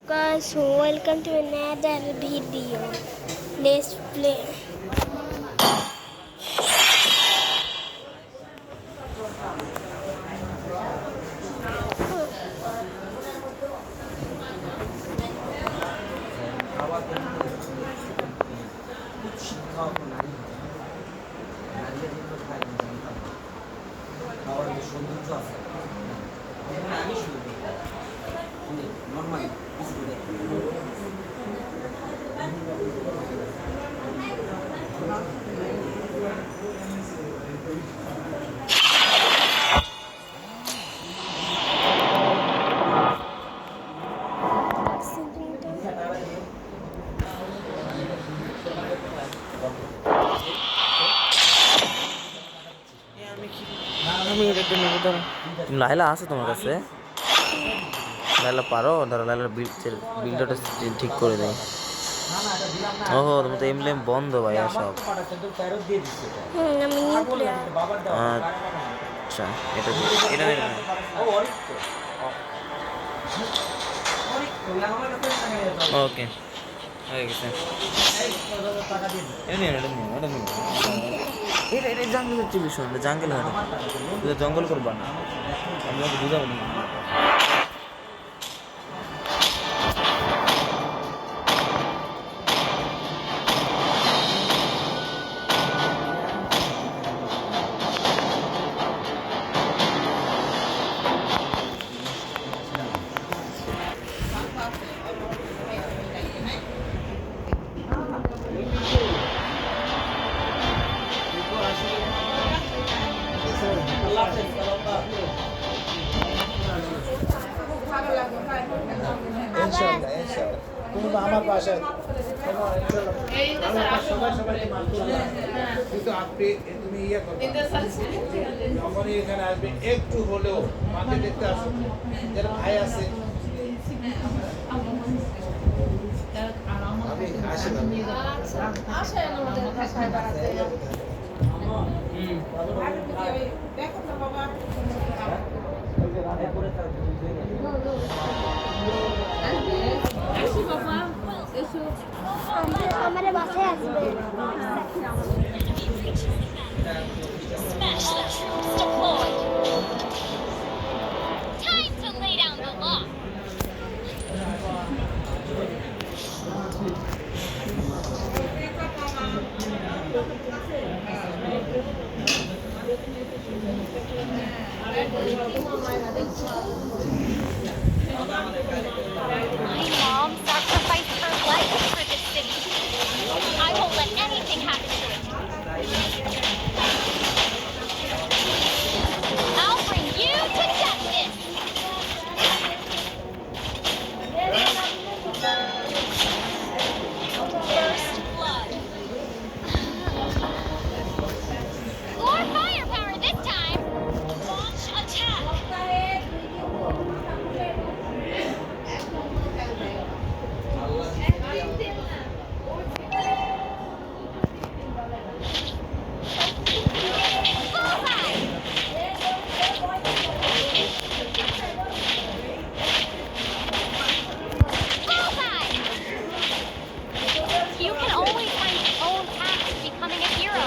Guys, welcome to another video. Let's play. তুমি লাইলা আছে তোমার কাছে? লাইলা পারো? ধরো লাইলার বিলটা ঠিক করে দেয়। ওহো, তুমি তো এমলেম বন্ধ ভাইয়া সব। আচ্ছা, এটা এটা এটা ওকে, হয়ে গেছে। এটা জাঙ্গলের টেলিভিশন, জাঙ্গল হয় না, জঙ্গল করবা না, আমি বুঝাবো না। তুমি আমার পাশে কিন্তু আপনি তুমি ইয়ে করবে যখনই এখানে আসবে একটু হলেও মাকে দেখতে আসুন, যারা ভাই আছে আমার বাসায় আসবে। Time to lay down the law. My mom sacrificed her life for this city. I won't let anything happen to it. I'll bring you to justice. First blood. More firepower this time. Launch attack. You can always find your own path to becoming a hero.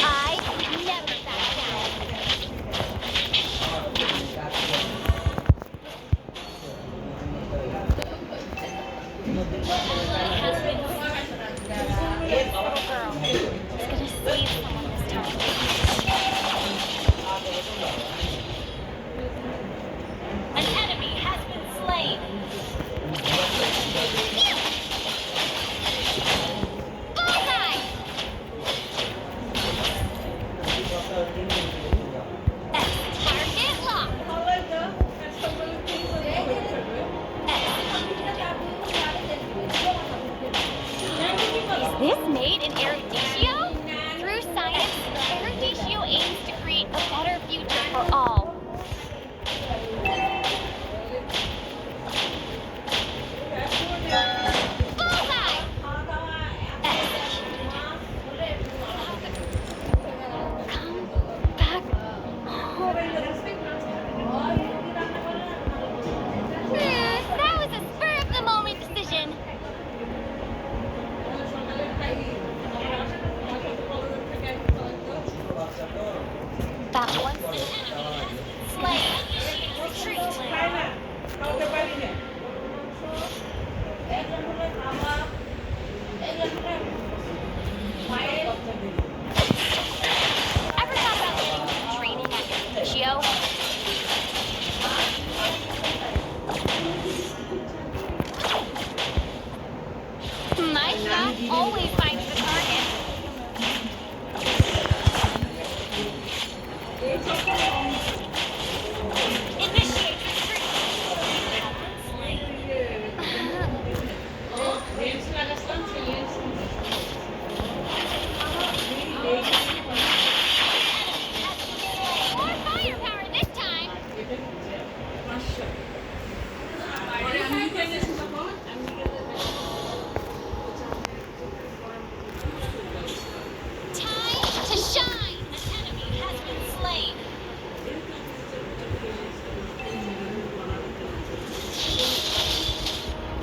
I never back down. This little girl is gonna save someone this time. An enemy has been slain. Bullseye! Target locked. Is this made in Eruditio? Through science, Eruditio aims to create a better future for all. Bullseye! Come back Initiate more firepower this time. Time to shine. An enemy has been slain.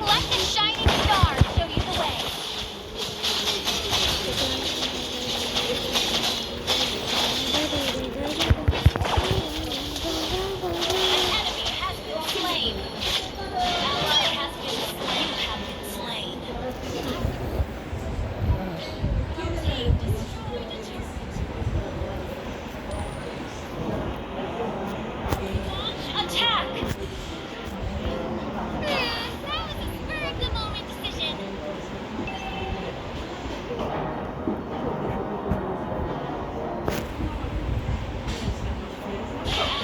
Let the shining star show you the way. An enemy has been slain. Ally has been slain. You have been slain. Team destroyed a turret. Launch attack. That was a spur of the moment decision.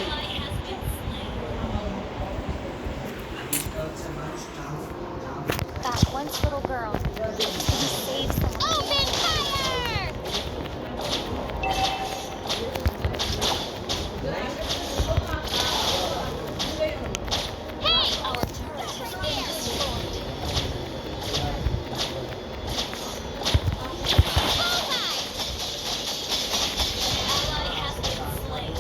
Ally has been slain. That once little girl who saved someone. Open fire! Hey! Our turret is air destroyed. Bullseye! Ally has been slain.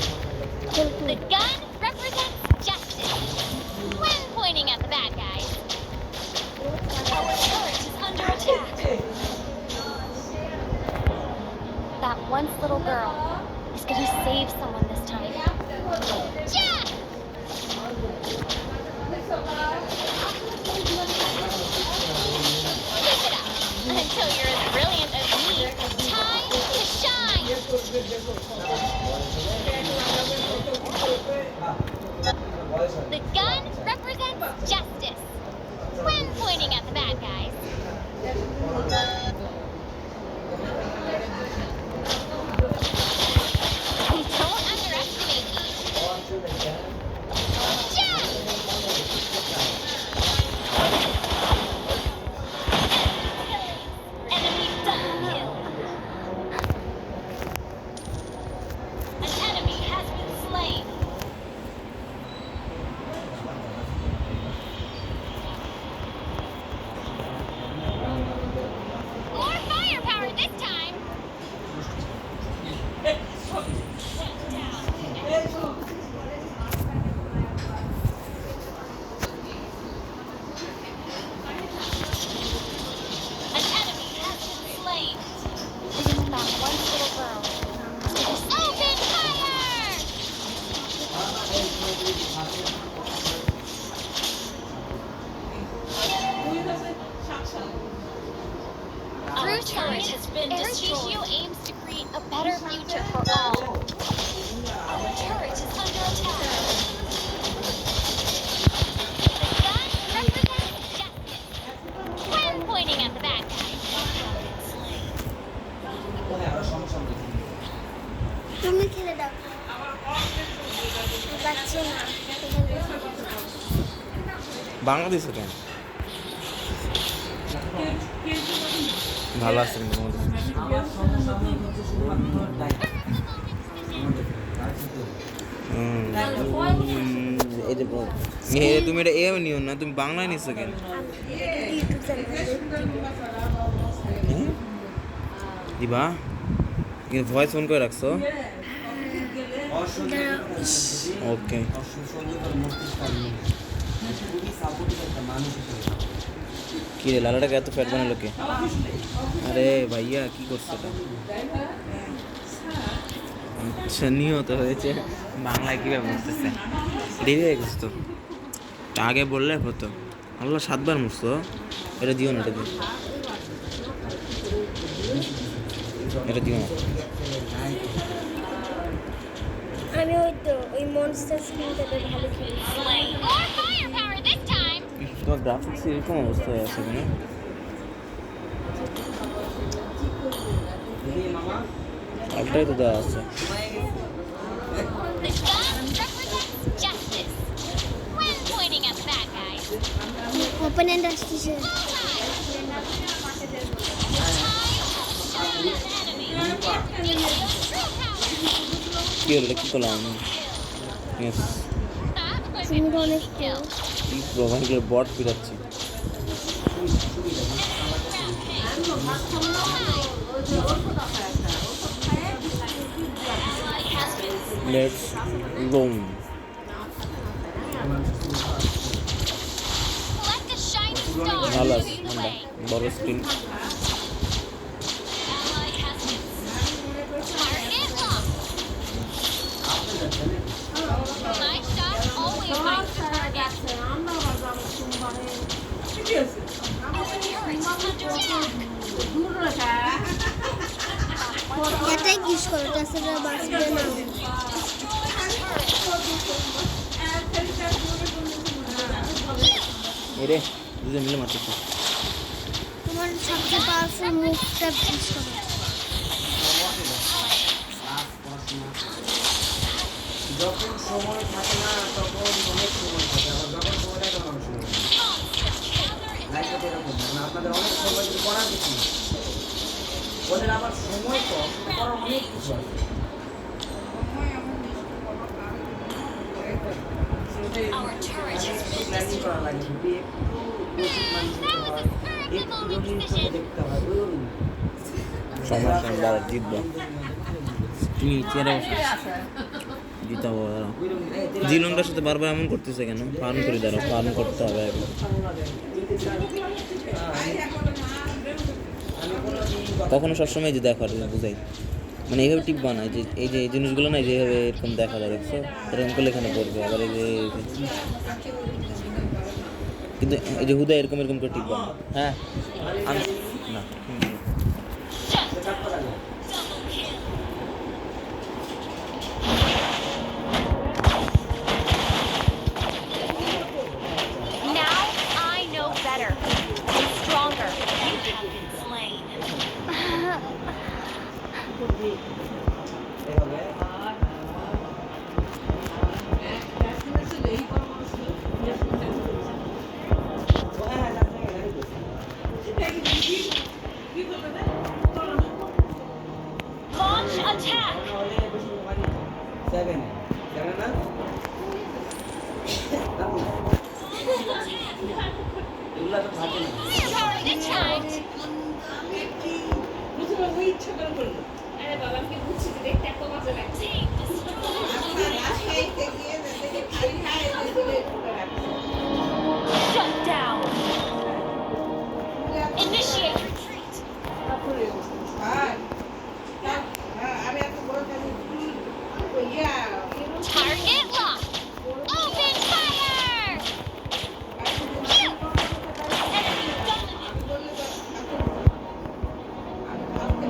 The gun represents justice when pointing at the bad guys. Our turret is under attack. That once little girl is gonna save someone this time. Ja! Keep it up until you're as brilliant as me. Time to shine. The gun represents justice when pointing at the bad guys. Don't underestimate me. Ja! Enemy double kill. An enemy has been slain. More firepower this time. An enemy has been slain. That one little girl. Open fire! Our turret has been destroyed. Aims to create a better future for all. Our turret is under attack. The gun represents justice when pointing at the bad guys. তুমি খেলে দেখো পাচ্ছি না বাংলাদেশ কেন ভালো আছে কিন্তু তোমাদের। এই যে তুমি এটা এও নিও না, তুমি বাংলায় নিচ্ছো কেন? ইউটিউব চ্যানেল দিবা কিন্তু ভয়েস ফোন করে রাখছো? ওকে। কি রে লালাটাকে এত ফ্যাট বানালো কে? আরে ভাইয়া কি করছো এটা? আচ্ছা নিহত হয়েছে বাংলায় কীভাবে বুঝতেছে? দেরি হয়ে গেছে তো, আগে বললে হতো। আল্লাহ 7 বার মুছতো। এটা দিও না, এটা দিও, এটা দিও না। আমি ওই তো ওই মনস্টার স্ক্রিনটাতে ভালো খেলি। More firepower this time. তোমার গ্রাফিক্স এরকম অবস্থায় আছে কেন? একটাই তো দেওয়া আছে। ওপেন এন্ড আসতেছে। কি হলো কি করলাম? ইয়েস তুমি তো অনেক প্রোভাইডের বট ফিরাচ্ছি। Let's go. Collect a shiny star ভালো to আছে lead the আমরা way. বড় screen. Ally has been target locked. My shot always finds the target. Our turret is under attack. এটাই ইউজ করো, তাছাড়া বাঁচবে না। এরে দুজন মিলে মারতেছে। তোমার সবচেয়ে পাওয়ারফুল মুভটা ইউজ করো। যখন সময় থাকে না তখন অনেক সময় থাকে, আবার যখন সময় থাকে তখন অনেক সময় থাকে। লাইফে তো এরকম, মানে আপনাদের অনেক সময় যদি করার কিছু নেই। ওদের আবার সময় কম, করার অনেক কিছু আছে। Our turret has been planning করা লাগে, যদি একটু কোচিং মানতে হয়, একটু রঙিন করে দেখতে হয়, বুঝুন? সমস্যা নেই, দাঁড়া জিতবো। তুমি চেয়ারে বসো, জিতাবো। দাঁড়াও, জিলনটার সাথে বারবার এমন করতেছে কেন? ফার্ম করে দাঁড়াও, ফার্ম করতে হবে একবার। কখনো সবসময় যে দেখা বুঝাই, মানে এইভাবে টিপ বানায় যে এই যে এই জিনিসগুলো না যেভাবে এরকম দেখা যায়, দেখছো? এরকম করলে এখানে পড়বে। আবার এই যে কিন্তু এই যে হুদা এরকম এরকম করে টিপ বানায়। হ্যাঁ আমি না Now I know better and stronger. You have been slain. Launch attack. Target attacked. Team shut down. Initiate retreat. Target locked. Open fire. Enemy dominant.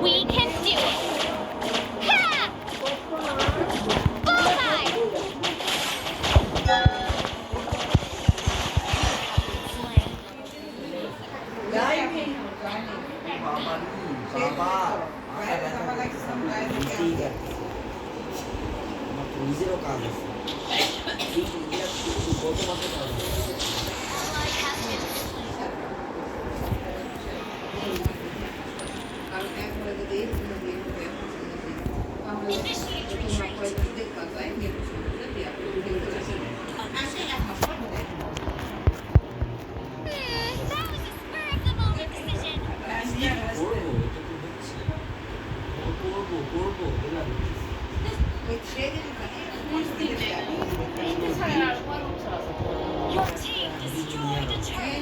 We can do it. Ha! Bullseye. নিজেরও কাজ আছে। কত মাসে কাজ আছে? Initiate retreat. That was a spur of the moment decision. করবো এগুলা Your team destroyed a turret.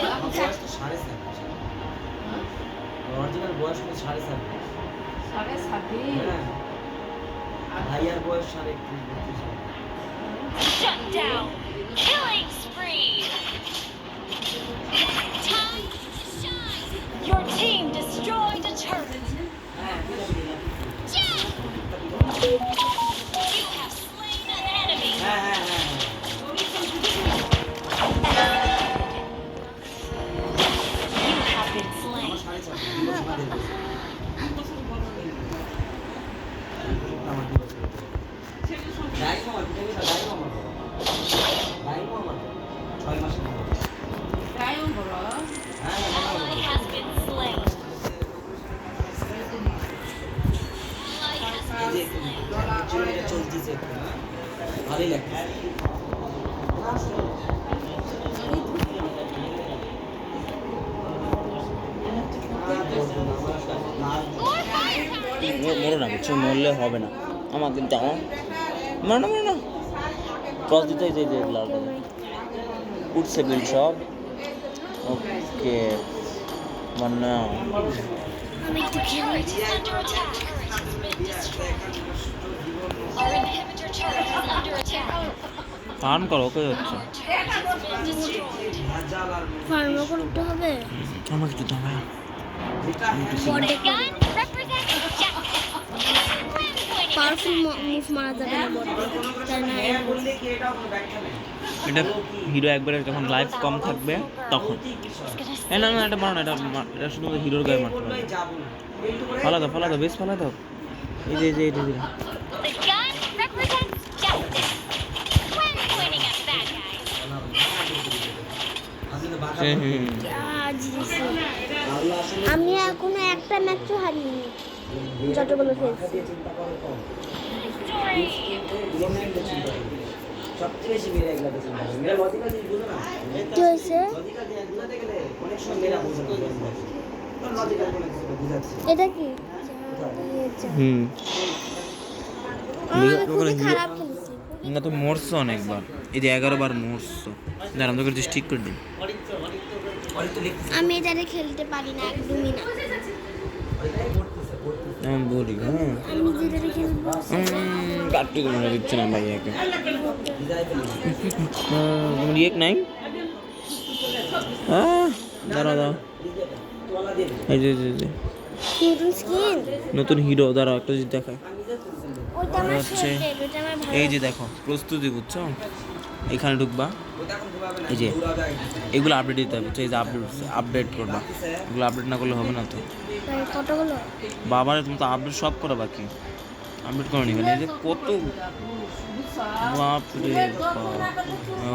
Double kill. বয়স তো 7.5। অরিজিনাল বয়স তো 7.5। হ্যাঁ, ভাইয়ার বয়স 31-32। Shut down. Killing spree. Time to shine. Your team destroyed a turret. Yeah. You have slain an enemy. হ্যাঁ হ্যাঁ হ্যাঁ You have been slain. 4.5 আমার 2 বছর। কিলোমিটার চলতেছে ভালোই লাগতেছে More fire time! মরো না কিছু মরলে হবে না আমাকে যাও মরো না ক্রস দিতে এই যে লালটা উঠছে বিল সব ওকে মানে আমি একটু খেলি Our inhibitor turret is under attack. Farm করো ওকে হচ্ছে ফার্মও করতে হবে আমাকে তো দাও The gun represents justice. When pointing at powerful move মারা যাবে না বডি তাই না বললে কি এটা কোনো ব্যাখ্যা নেই এটা হিরো একবারে যখন লাইফ কম থাকবে তখন না না এটা মারো না এটা শুধু হিরোর গায়ে মারতে পারবে যাব না একটু করে ফালা দাও বেশ ফালা দাও এই যে the gun represents justice. When pointing at bad guys. আসলে বাঁকা আমি এখনো একটা ম্যাচও হারিনি যতগুলো খেলছি দিয়ে চিন্তা করো কম এগুলো নেই তো চিন্তা করো সবচেয়ে বেশি মেরে এগুলো চিন্তা করো মেরা লজিক্যাল জিনিস বুঝো না কি হয়েছে লজিক্যাল জিনিস বুঝাতে গেলে অনেক সময় মেরা বোঝো না তো লজিক্যাল কোনো কিছু বুঝাচ্ছি এটা কি হুম আমি খুবই খারাপ খেলছি না তো মরছো অনেকবার এই যে 11 বার মরছো দাঁড়ান তো কিছু ঠিক করে দিন অনেক তো লিখতে আমি এটারে খেলতে পারি না একদমই না ওইটাই পড়তেছে আমি বলি হ্যাঁ আমি যেটারে খেলবো কাটতে মনে দিচ্ছে না ভাইয়াকে বিদায় ফেলি তোমার এক নাই দাঁড়াও তোলা দিয়ে এই যে নতুন স্কিন নতুন হিরো দাঁড়াও একটা জিনিস দেখায় ওইটা আমার হচ্ছে ফেভারিট ওইটা আমার ভালো এই যে দেখো প্রস্তুতি বুঝছো এখানে ঢুকবা ওটা এখন ঘুমাবে না এই যে পুরা যায় এগুলো আপডেট দিতে হবে এই যে আপডেট করবা এগুলো আপডেট না করলে হবে না তো তাই কতগুলো বাবারে তুমি তো আপডেট সব করা বাকি আপডেট করে নিবেন এই যে কত বাপরে বাপ।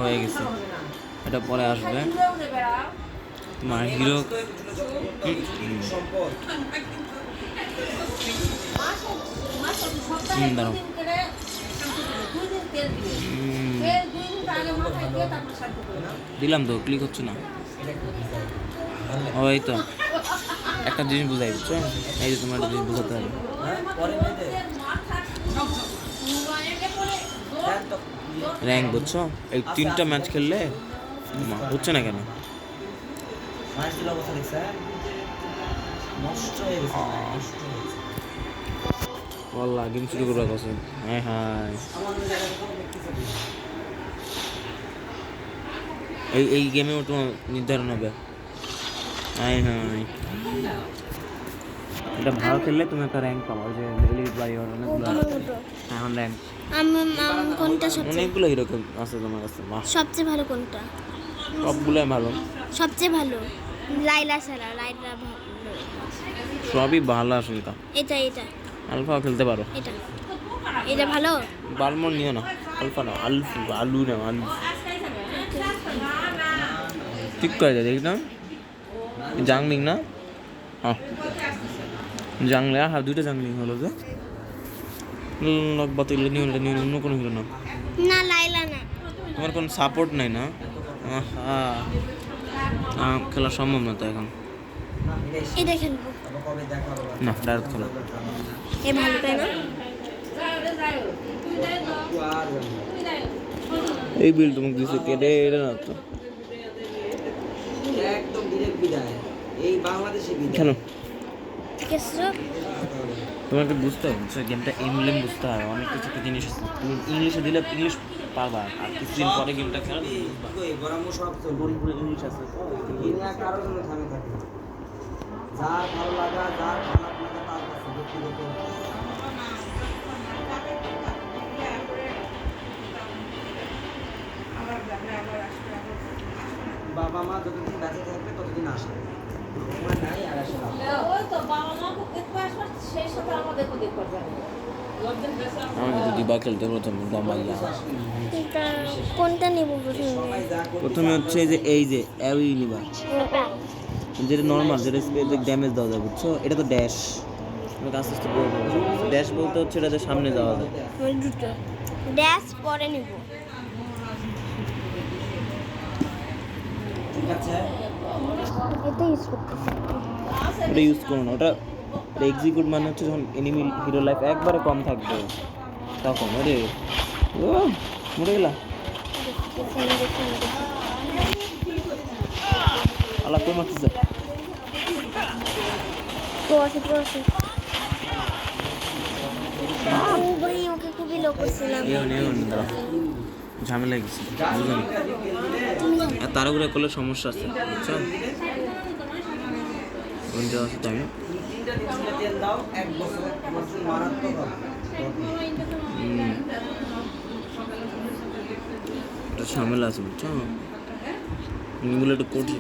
হয়ে গেছে এটা পরে আসবে তোমার হিরো সম্পদ দাঁড়াও দিলাম তো ক্লিক হচ্ছে না ও এই তো একটা জিনিস বুঝাই বুঝছো এই যে তোমার একটা জিনিস বুঝাতে হবে হ্যাঁ পরে মেয়েদের দেন তো র্যাঙ্ক বুঝছো এই 3টা ম্যাচ খেললে হচ্ছে না কেন মার্চের অবস্থা দেখছে নষ্ট হয়ে গেছে নষ্ট হয়ে গেছে ওয়াল্লাহ গেম শুরু করবার কথা হ্যাঁ আমাদের জায়গায় কোনো দেখতেছে এই গেমেও তোমার নির্ধারণ হবে এটা ভালো খেললে তুমি একটা র্যাঙ্ক পাবো যে এলিট বাই অনেকগুলো আমার মতো এখন র্যাঙ্ক আমি কোনটা সবচেয়ে অনেকগুলো হিরো আছে তোমার কাছে সবচেয়ে ভালো কোনটা সবগুলোই ভালো সবচেয়ে ভালো লাইলা ছাড়া লাইলা ভালো সবই ভালো আসলে তা এটা এটা আলফাও খেলতে পারো এটা এটা ভালো বালমন নিও না আলফা না আলু না আলু ঠিক করে দেয় দেখলাম জাংলিং না হ্যাঁ জাংলে হ্যাঁ 2টা জাংলিং হলো যে বাতিল নিও অন্য কোনো হিরো না না লাইলা না তোমার কোনো সাপোর্ট নাই না হ্যাঁ খেলা সম্ভব না তো এখন এটা খেলবো কবে দেখা হবে না ডাইরেক্ট খেলো এ ভালো তাই না আর এই বিল তোমাকে দিছে কেটে এটা না তো একদম ডিরেক্ট বিদায় এই বাংলাদেশে বিদায় কেন ঠিক আছে তোমাকে বুঝতে হবে বুঝছো গেমটা এমব্লেম বুঝতে হবে অনেক কিছু একটা জিনিস আছে তুমি ইংলিশে দিলে ইংলিশ পারবা আর কিছুদিন পরে গেমটা খেলো এই গরম সব তো পুরো ইংলিশ আছে দুনিয়া কারোর জন্য থামে থাকে যার ভালো লাগা যার খারাপ লাগা তার কাছে ব্যক্তিগত বাবা মা যতদিন বেঁচে থাকবে ততদিন আসবে আমার নাই আর আসে না ওই তো বাবা মা দেখতে আসবার সেই সাথে আমাদেরকে দেখতে যাবে আমাকে তো দিবা খেলতে প্রথম দম বাগিয়া এটা কোনটা নিব প্রথমে সবাই যা করবে প্রথমে হচ্ছে এই যে অ্যাওই নিবা যেটা নর্মাল যেটা স্পেসিফিক ড্যামেজ দেওয়া যায় বুঝছো এটা তো ড্যাশ তোমাকে আস্তে আস্তে বলবো। ড্যাশ বলতে হচ্ছে এটা যে সামনে যাওয়া যায়। আমি দুটো ড্যাশ পরে নিব। ঠিক আছে এটা ইউজ করতেছি। ওটা ইউজ করো না, ওটা এক্সিকিউট মানে হচ্ছে যখন এনিমি হিরো লাইফ একবারে কম থাকবে তখন। আরে ও মরে গেলা আল্লাহ কই মারতেছে। তো আছে ও ভাই ওকে খুবই লো করছিলাম। দাঁড়া ঝামেলা গেছে বুঝলাম। আর তার উপরে করলে সমস্যা আছে বুঝছো। ওইটা আছে তাই না? 3টা ডিসপ্লে তেল দাও 1 বছর তোমার চুল মারাত্মক হবে। এটা ঝামেলা আছে বুঝছো। এগুলো একটু কঠিন,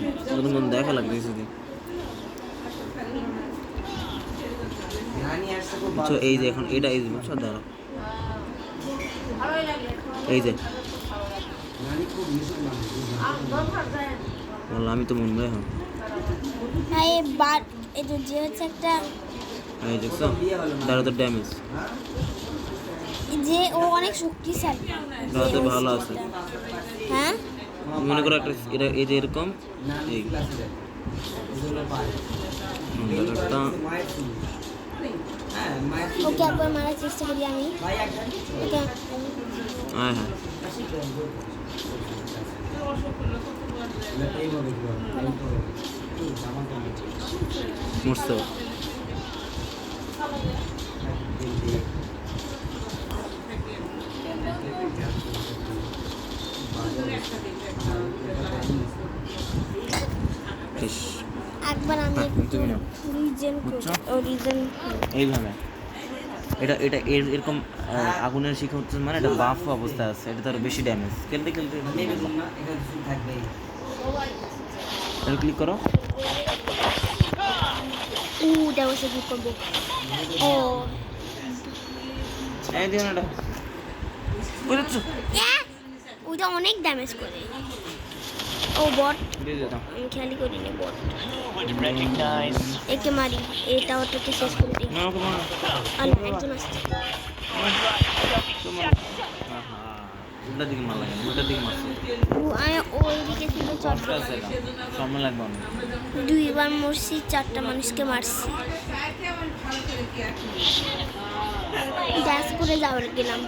কোন দেখা লাগবে যদি নানি আসছে খুব বুঝছো। এই যে এখন এটা এই যে বুঝছো, দাঁড়া এই যে নানি খুব মিশুক মানুষ। বললাম আমি তো মন ভাই। হ্যাঁ হ্যাঁ এবার এই যে হচ্ছে একটা এই দেখছো দাঁড়া তো ড্যামেজ যে ও অনেক শক্তিশালী। রাতে ভালো আছে। হ্যাঁ মনে করো একটা এটা এই যে এরকম নানি এই ক্লাসে যায় এগুলো পায়। একটা মায়ের চুল। হ্যাঁ মায়ের চুল। ওকে একবার মারার চেষ্টা করি আমি। ভাই একদম ওকে হ্যাঁ হ্যাঁ এইভাবে মরছে। ইস, একবার আমি হ্যাঁ, তুমি নাও। রিজন বুঝছো? রিজন এইভাবে এটা এটা এরকম আগুনের শিখা হচ্ছে মানে এটা বাফ অবস্থায় আছে, এটা তার বেশি ড্যামেজ খেলতে খেলতে। না এটা চুল থাকবে। এটা ক্লিক করো। that was a good combo. Oh. এই দিও না এটা বুঝছো। ওটা অনেক ড্যামেজ করে। ও বট দিয়ে দাও। আমি খেয়ালই করিনি বট। একে মারি এটা ওটাকে শেষ করে দিই। না ওকে মারো। আর একজন আসছে। উল্টা দিকে মার লাগে, উল্টা দিকে মারছে। ওইদিকে ছিল চারটা। সময় লাগবে অনেক। দুইবার মরছি, 4টা মানুষকে মারছি। ড্যাশ করে যাওয়ার গেলাম।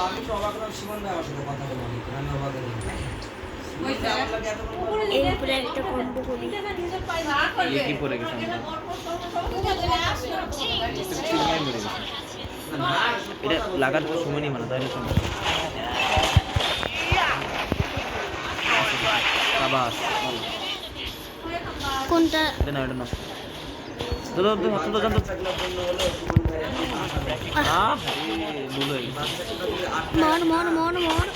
আমি তো অবাক হলাম শিবন ভাই আমার সাথে কথা বলে অনেক। আমি অবাক হলাম। আমার লাগে এত বড় এরপরে একটা কম্বো করি। এই কি পড়ে গেছে আমরা? সিগন্যাল পড়ে গেছে। এটা লাগার সময় নেই মানে তাই না সময়। আবার কোনটা? এটা না এটা না। চলো তো হাত তো জানতো। থাকলে বন্ধ হলো শিবন ভাই ভুল হয়ে গেছে। মর মর মর মর।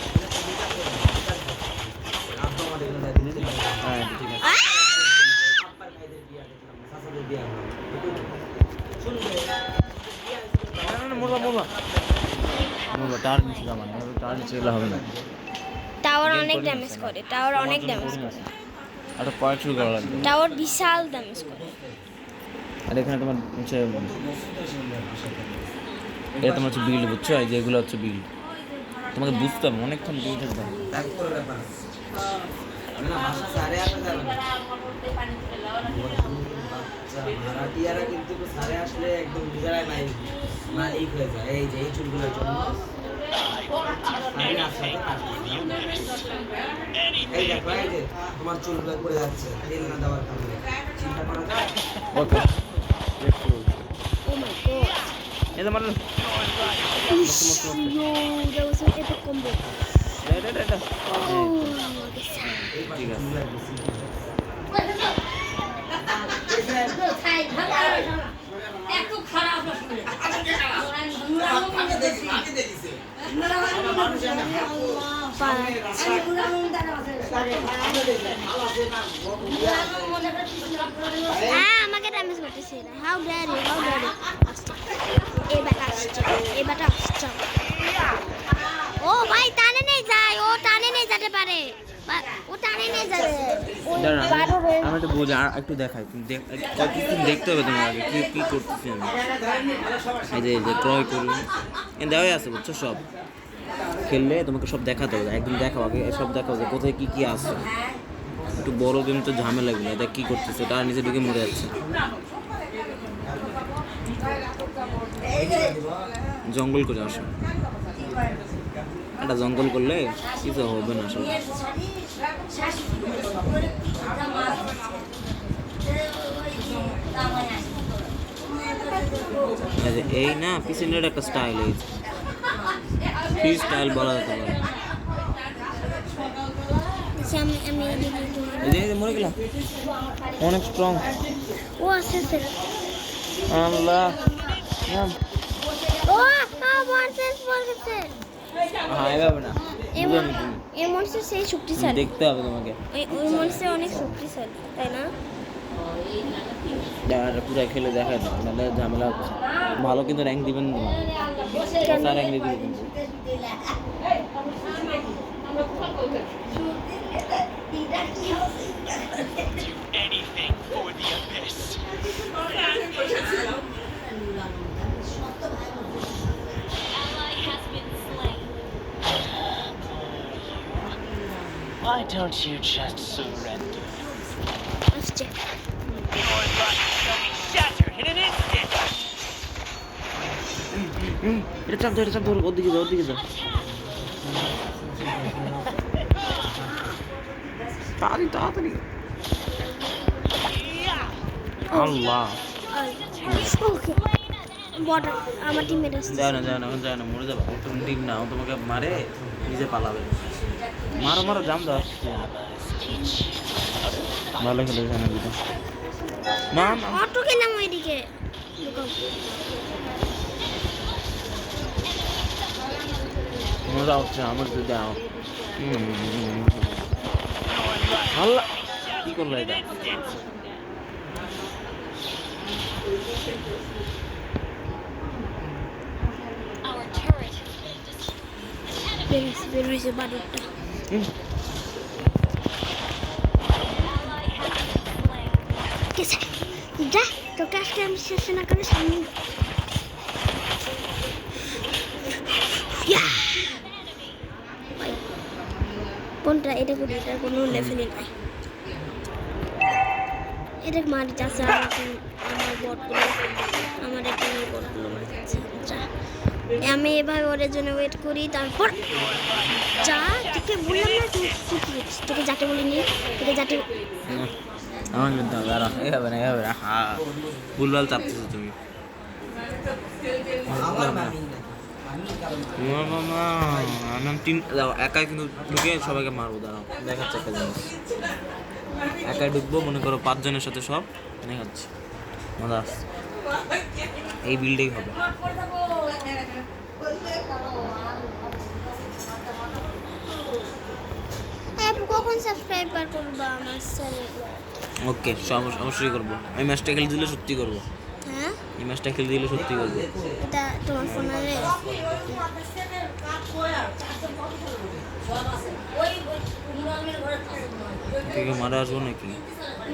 আপনি আমাদের এখানে দিন হ্যাঁ ঠিক আছে। আপ্পার ভাইদের বিয়া দেখলাম সাসাদের বিয়া শুনবে না মোরবা মোরবা মোরবা টার নিচে যাবা না, টার নিচে গেলে হবে না। টাওয়ার অনেক ড্যামেজ করে। টাওয়ার অনেক ড্যামেজ করে। একটা পয়েন্ট শুরু করা লাগবে। টাওয়ার বিশাল ড্যামেজ করে। আর এখানে তোমার হচ্ছে এটা তোমার হচ্ছে বিল্ড বুঝছো, এই যে এগুলো হচ্ছে বিল্ড। তোমাকে বুঝতে হবে অনেকক্ষণ বিল্ড থাকতে হবে। তাই করে ব্যাপার না ভাষা সারে আসা যাবে না বাচ্চা মারাঠিয়ারা কিন্তু সারে আসলে একদম নিজেরাই মালিক হয়ে যায়। এই যে এই চুলগুলোর জন্য সারে আসতে এই দেখো এই যে তোমার চুলগুলো পড়ে যাচ্ছে তেল না দেওয়ার কারণে চিন্তা করা যায়। ওকে ও মাই গড। এটা মারো। Yo, that was an epic combo. এটা Oh, ঠিক আছে। একটু খারাপ আমাকে ড্যামেজ করতেছে না। How dare you, how dare you. এবার আসছে। ও ভাই টানে নেই যায়, ও টানে নেই যেতে পারে। ও টানে নিয়ে যাবে ওই দাঁড়া, বারো হয়ে আমি একটু বোঝা একটু দেখাই কতক্ষণ দেখতে হবে তোমার আগে কি কি করতেছি আমি। এই যে ক্রয় করুন দেওয়াই আছে বুঝছো, সব খেললে তোমাকে সব দেখাতে হবে, একদিন দেখাও আগে সব দেখাও যে কোথায় কি কি আছে। একটু বড় গেম তো ঝামেলা এগুলো, এটা কি করতেছে তার নিচে ঢুকে মরে যাচ্ছে। জঙ্গল করে আসো, একটা জঙ্গল করলে কিছু হবে না আসলে। এই না পিছনের একটা স্টাইল, এই ফ্রি স্টাইল বলা যেতে পারে। আমি এই যে মরে গেলাম, অনেক স্ট্রং। ও আছে আল্লাহ ও ভার্সেস বলছে হ্যাঁ এভাবে না, এই মনস্টার সেই শক্তিশালী, দেখতে হবে তোমাকে। ওই মনস্টার অনেক শক্তিশালী তাই না? পুরো খেলে দেখা যায় নাহলে ঝামেলা হচ্ছে। ভালো কিন্তু র্যাঙ্ক দিবেন না, র্যাঙ্ক দিয়ে দিবেন কিন্তু। Anything for the abyss. Ally has been slain. Why don't you just surrender? আসছে Your life shall be shattered in an instant. এটা চাপ ধর ওর দিকে যাও তাড়াতাড়ি। আল্লাহ ওকে বর্ডার আমার টিমমেট আসছে যায় না মরে যাবে। তুমি টিম না, ও তোমাকে মারে নিজে পালাবে। মারো জাম দাও। ভালো খেলে এখানে দিতে না অটো খেলাম ওইদিকে মজা হচ্ছে আমার তো দাও। আল্লাহ কি করলো এটা? Our turret has been destroyed. বের হয়েছে বারোটা Ally has been slain. কেসে যা তোকে আজকে আমি শেষ না করে সামনে কোনটা এটা করি, এটার কোনো লেভেলই নাই। এটা মারি যাচ্ছে আমার বটগুলো, আমার এখানে বটগুলো মারি যাচ্ছে। যা আমি এভাবে ওদের জন্য ওয়েট করি, তারপর যা তোকে বললাম না তুই তোকে যাতে বলিনি, তোকে যাতে আমার কিন্তু দাঁড়া এভাবে না হ্যাঁ ভুলভাল চাপতেছো তুমি। আমি টিম একাই কিন্তু ঢুকে সবাইকে মারবো, দাঁড়াও দেখাচ্ছে একটা জিনিস। একাই ঢুকবো মনে করো 5 জনের সাথে সব দেখাচ্ছি, মজা আসছে। এই বিল্ডেই হবে। কখন সাবস্ক্রাইব করবা আমার চ্যানেল? ওকে অবশ্যই করবো। আমি ম্যাচটা খেলে দিলে সত্যি করবো, হ্যাঁ এই ম্যাচটা খেলে দিলে সত্যি করবো। এটা তোমার ফোনে ঠিক মারা আসবো নাকি?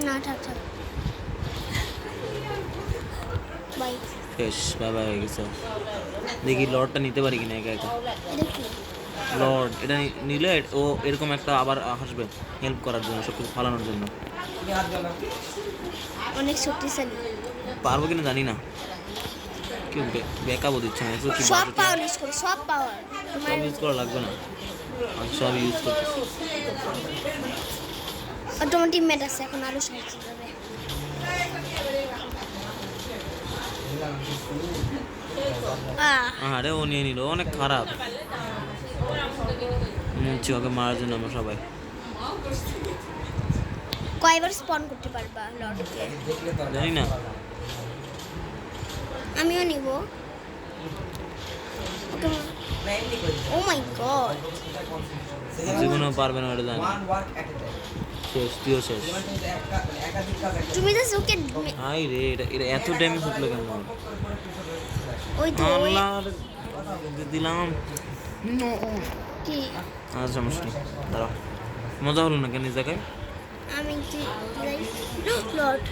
না থাক বাই। শেষ বাবা হয়ে গেছে। দেখি লর্ডটা নিতে পারি কিনা একা একা। এটা কি লর্ড এটা নিলে ও এরকম একটা আবার আসবে হেল্প করার জন্য, সব কিছু ফালানোর জন্য। অনেক শক্তিশালী, পারবো কিনা জানি না, কেউ ব্যাকআপও দিচ্ছে না। কি সব পাওয়ার ইউজ করো, সব পাওয়ার তোমার ইউজ করা লাগবে না, আমি সব ইউজ করতেছি। আর তোমার টিমমেট আছে এখন আরো সাহায্য করবে। আরে ও নিয়ে নিল, অনেক খারাপ। মুছি ওকে মারার জন্য আমরা সবাই। কয়বার স্পন করতে পারবা লর্ডকে? জানি না, আমিও নিব। ও মাই গড, জীবনেও পারবে না ওটা জানি। শেষ, তুইও শেষ। তুমি তো ওকে হাই রে, এটা এত ড্যামেজ উঠলো কেন? ওই তো ওই আল্লাহ দিলাম। কি আর সমস্যা নেই, দাঁড়াও। মজা হলো না কেন এই জায়গায়? আমি লর্ড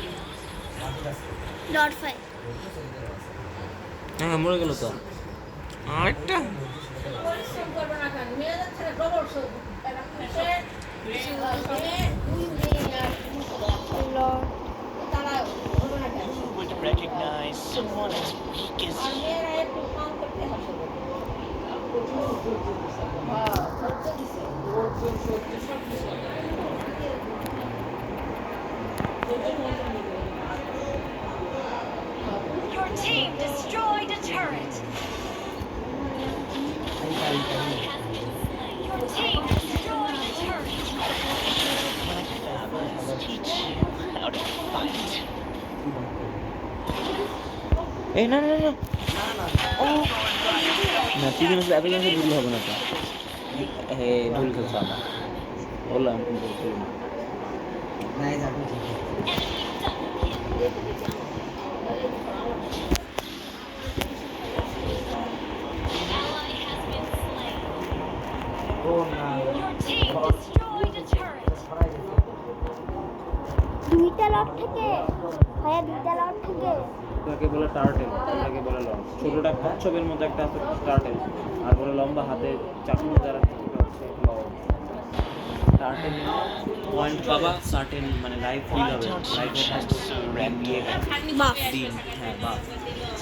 লর্ড 5 হ্যাঁ মরে গেল তো আরেকটা। পরিশ্রম করবে না কেন মেয়ে যাচ্ছে না ডবল শোধ এটা কিসের লর্ড তারা করবে না কেন Who would recognize someone as weak as R you? মেয়েরা একটু কাম করতে হবে খরচ দিছে Your team destroyed a turret. Your team destroyed a turret. Teach you how to fight. এই না না না না ঠিক আছে এত কিছু ভুল হবে না তো। হ্যাঁ ভুল খেলছে আমার বললাম কিন্তু ভুল না। নাই যাবে ঠিক Ally has been slain. ও না Your team destroyed a turret. দুইটা লর্ড থেকে ভাইয়া দুইটা লর্ড থেকে এটাকে বলে টার্টেল, এটাকে বলে লর্ড। ছোটটা কচ্ছপের মতো একটা আছে টার্টেল, আর বলে লম্বা হাতে চাকু দ্বারা ওটা হচ্ছে লর্ড। টার্টেল পয়েন্ট পাবা সার্টেন মানে লাইফ ফিল হবে, লাইফ ইয়ে বাফ দিন হ্যাঁ বাফ।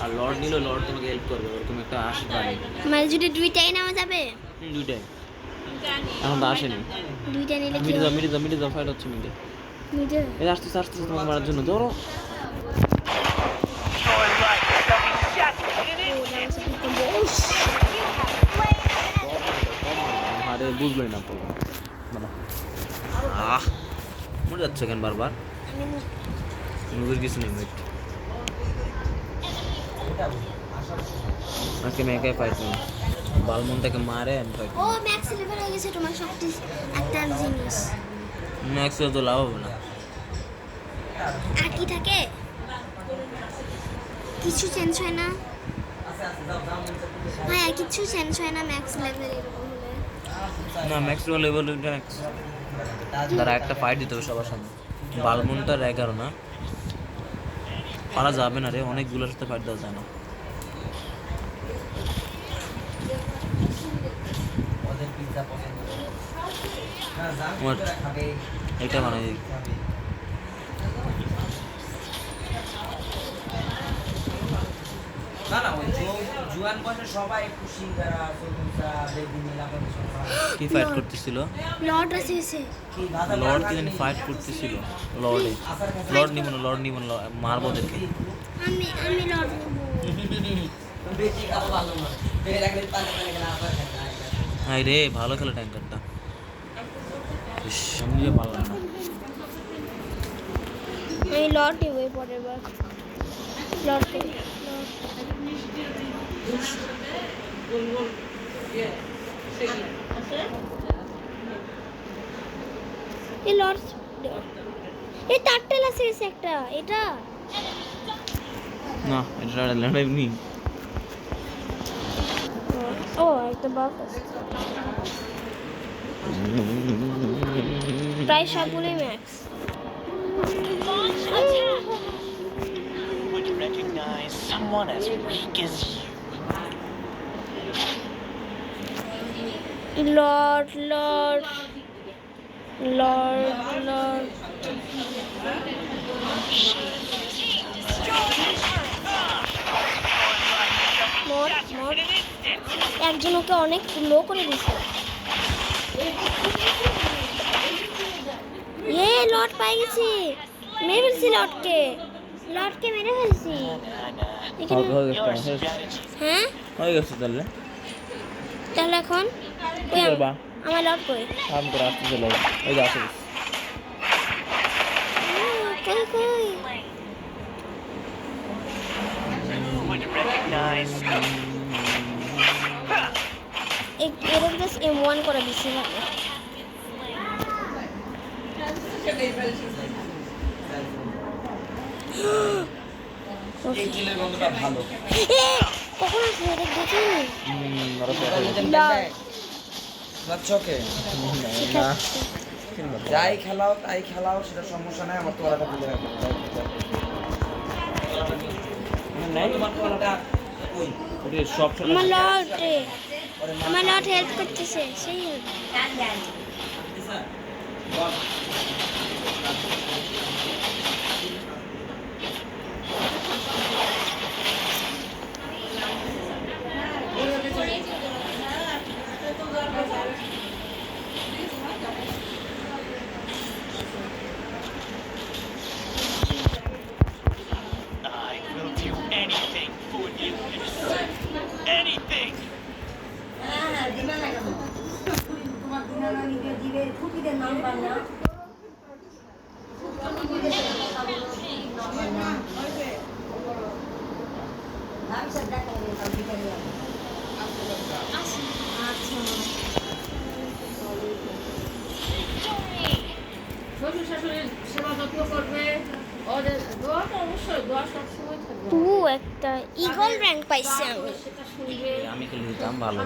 আর লর্ড নিলে লর্ড তোমাকে হেল্প করবে, ওরকম একটা আসবে। মানে যদি দুইটাই নেওয়া যাবে দুইটাই এখন তো আসেনি। দুইটা নিলে কি মিটে যাও মিটে যাও মিটে যাও, ফাইট হচ্ছে মিটে। নিতে এই আসতেছে আসতেছে তোমাকে মারার জন্য, ধরো। Your life shall be shattered in an instant. আরে বুঝলোই না প্রবলেম বলো। মরে যাচ্ছে কেন বারবার? মুভির কিছু নেই মিট। আজকে আমি একাই ফাইট নেই, বালমনটাকে মারে আমি ফাইট। ও ম্যাক্স লেভেল হয়ে গেছে তোমার শক্তি একটা জিনিস ম্যাক্স তো লাভ হবে না। আর কি থাকে কিছু চেঞ্জ হয় না ভাই, আর কিছু চেঞ্জ হয় না ম্যাক্স লেভেল এরকম হলে। না ম্যাক্স লেভেল ম্যাক্স তারা একটা ফাইট দিতে হবে সবার সামনে। বালমনটার 11 না, পারা যাবে না রে, অনেকগুলোর সাথে ফাইট দেওয়া যায় না। ওদের পিজ্জা পছন্দ না জাঙ্ক What? ফুড খাবে এটা মানে না না ওই জুয়ান বয়সে সবাই একটু সিঙ্গারা সমুচা বেগুনি লাগানো সব কি ফাইট করতেছিল? লর্ড আছে কি ভাজা লর্ড কি জানি ফাইট করতেছিল। লর্ডে লর্ড নিব না, লর্ড নিব না, মারবো ওদেরকে। আমি লর্ড বেশি খাওয়া ভালো না বের রাখলে পানি পানি গেলে আবার খাইতে হাই রে ভালো খেলে ট্যাঙ্কারটা, আমি যে পারলাম না। আমি লর্ড নিব এই পরের বার লর্ড এই লর্ড এই টার্টেল আছে একটা এটা না এটা লড়াই নেই। ও একটা বাফ আছে প্রায় সবগুলোই max Launch attack. Who would recognize someone as weak as you? Lord lord lord lord more more একজন ওকে অনেক লো করে দিছে। এ লর্ড পাই গেছি, মেরে ফেলছি লর্ডকে মেরে ফেলছি এখানে। হয়ে Your গেছে strategy. হ্যাঁ হয়ে গেছে তাহলে তাহলে এখন কি করবা? আমার লর্ড কই কাম করে আসতেছে লোক, ওই যে আসে। কই কই Who would recognize এরকম জাস্ট M1 করে দিছি ভাবে এই কিলের গন্ধটা ভালো কখন আসবে এটা দেখি ওরা তো লর্ড বাচ্চাকে শিখাচ্ছে কিনবো যাই খেলাও তাই খেলাও সেটা সমস্যা নাই, আমার তোয়ালাটা তুলে রাখো। নাই তোমার তোয়ালাটা ওই ওটা সব ছোট আমার লটে আমার লট হেল্প করতেছে সেই I will do anything for you. Anything. হ্যাঁ দিনা না কেন তোমার দিনা না দিবে খুকিদের নাম্বার না শ্বশুর শাশুড়ির সেবা যত্ন করবে, ওদের দোয়া তো অবশ্যই, দোয়া সবসময় থাকবে, টু একটা ইগল র্যাঙ্ক পাইছি আমি সেটা শুনবে। আমি খেলে দিতাম ভালো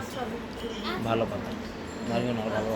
ভালো কথা ভালো ভালো